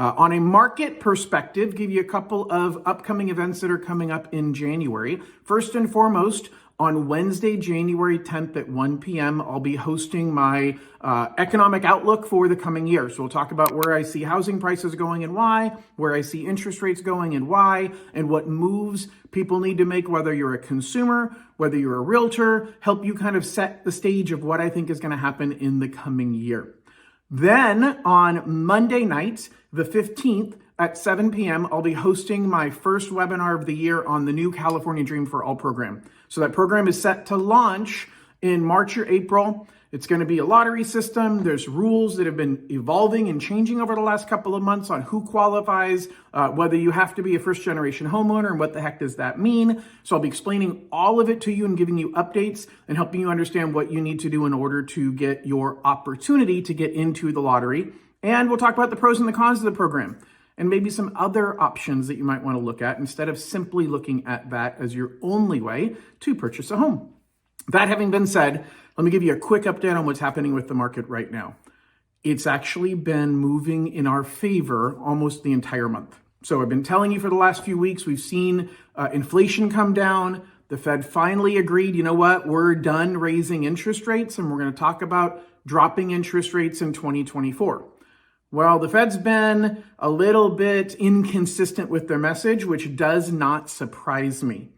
On a market perspective, give you a couple of upcoming events that are coming up in January. First and foremost, on Wednesday, January 10th at 1 p.m., I'll be hosting my economic outlook for the coming year. So we'll talk about where I see housing prices going and why, where I see interest rates going and why, and what moves people need to make, whether you're a consumer, whether you're a realtor, help you kind of set the stage of what I think is going to happen in the coming year. Then on Monday night, the 15th at 7 p.m., I'll be hosting my first webinar of the year on the new California Dream for All program. So that program is set to launch in March or April. It's going to be a lottery system. There's rules that have been evolving and changing over the last couple of months on who qualifies, whether you have to be a first-generation homeowner and what the heck does that mean. So I'll be explaining all of it to you and giving you updates and helping you understand what you need to do in order to get your opportunity to get into the lottery. And we'll talk about the pros and the cons of the program and maybe some other options that you might want to look at instead of simply looking at that as your only way to purchase a home. That having been said, let me give you a quick update on what's happening with the market right now. It's actually been moving in our favor almost the entire month. So I've been telling you for the last few weeks, we've seen inflation come down. The Fed finally agreed, you know what, we're done raising interest rates and we're going to talk about dropping interest rates in 2024. Well, the Fed's been a little bit inconsistent with their message, which does not surprise me.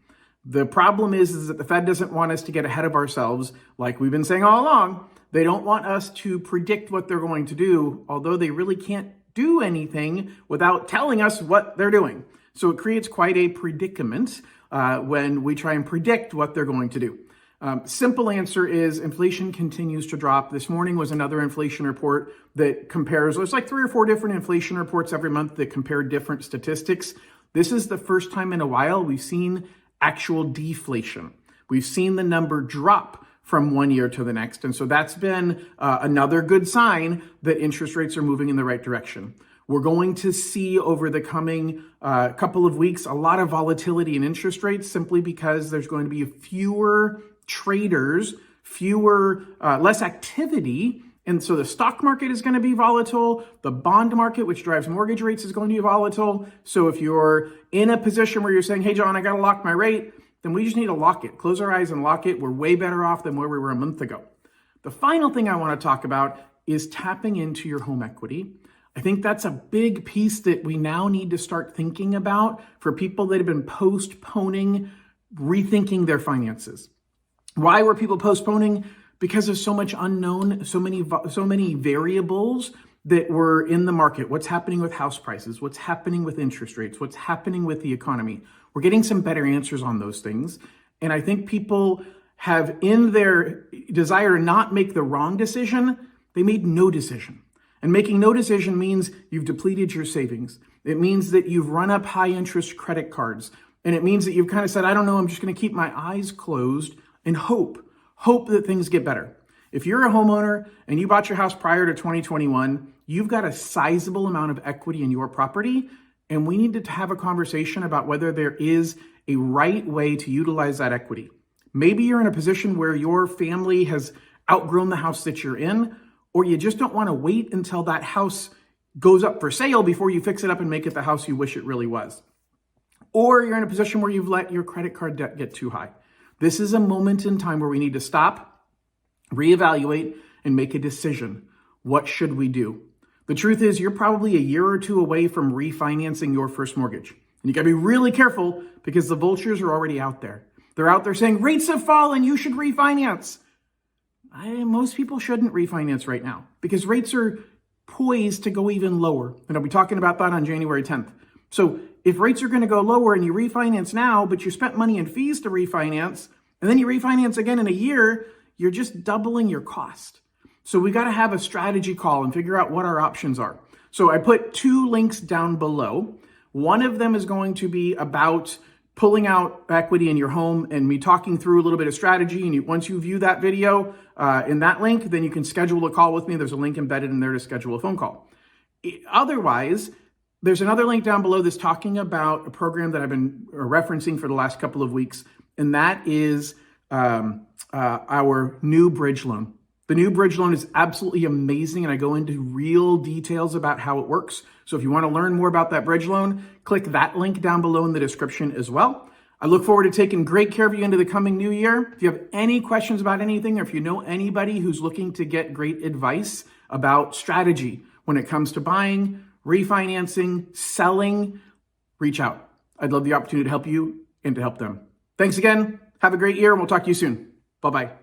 The problem is that the Fed doesn't want us to get ahead of ourselves, like we've been saying all along. They don't want us to predict what they're going to do, although they really can't do anything without telling us what they're doing. So it creates quite a predicament when we try and predict what they're going to do. Simple answer is inflation continues to drop. This morning was another inflation report that compares, there's like 3 or 4 different inflation reports every month that compare different statistics. This is the first time in a while we've seen actual deflation. We've seen the number drop from one year to the next. And so that's been another good sign that interest rates are moving in the right direction. We're going to see over the coming couple of weeks a lot of volatility in interest rates simply because there's going to be fewer traders, less activity. And so the stock market is going to be volatile. The bond market, which drives mortgage rates, is going to be volatile. So if you're in a position where you're saying, hey, John, I got to lock my rate, then we just need to lock it. Close our eyes and lock it. We're way better off than where we were a month ago. The final thing I want to talk about is tapping into your home equity. I think that's a big piece that we now need to start thinking about for people that have been postponing, rethinking their finances. Why were people postponing? Because there's so much unknown, so many variables that were in the market. What's happening with house prices? What's happening with interest rates? What's happening with the economy? We're getting some better answers on those things. And I think people have, in their desire to not make the wrong decision, they made no decision. And making no decision means you've depleted your savings. It means that you've run up high interest credit cards. And it means that you've kind of said, I don't know, I'm just going to keep my eyes closed and hope that things get better. If you're a homeowner and you bought your house prior to 2021, you've got a sizable amount of equity in your property, and we need to have a conversation about whether there is a right way to utilize that equity. Maybe you're in a position where your family has outgrown the house that you're in, or you just don't want to wait until that house goes up for sale before you fix it up and make it the house you wish it really was. Or you're in a position where you've let your credit card debt get too high. This is a moment in time where we need to stop, reevaluate, and make a decision. What should we do? The truth is you're probably a year or two away from refinancing your first mortgage. And you gotta be really careful because the vultures are already out there. They're out there saying, rates have fallen, you should refinance. Most people shouldn't refinance right now because rates are poised to go even lower. And I'll be talking about that on January 10th. So if rates are going to go lower and you refinance now, but you spent money in fees to refinance, and then you refinance again in a year, you're just doubling your cost. So we got to have a strategy call and figure out what our options are. So I put 2 links down below. One of them is going to be about pulling out equity in your home and me talking through a little bit of strategy. And once you view that video in that link, then you can schedule a call with me. There's a link embedded in there to schedule a phone call. Otherwise, there's another link down below that's talking about a program that I've been referencing for the last couple of weeks, and that is our new bridge loan. The new bridge loan is absolutely amazing, and I go into real details about how it works. So if you want to learn more about that bridge loan, click that link down below in the description as well. I look forward to taking great care of you into the coming new year. If you have any questions about anything, or if you know anybody who's looking to get great advice about strategy when it comes to buying, refinancing, selling, reach out. I'd love the opportunity to help you and to help them. Thanks again. Have a great year, and we'll talk to you soon. Bye-bye.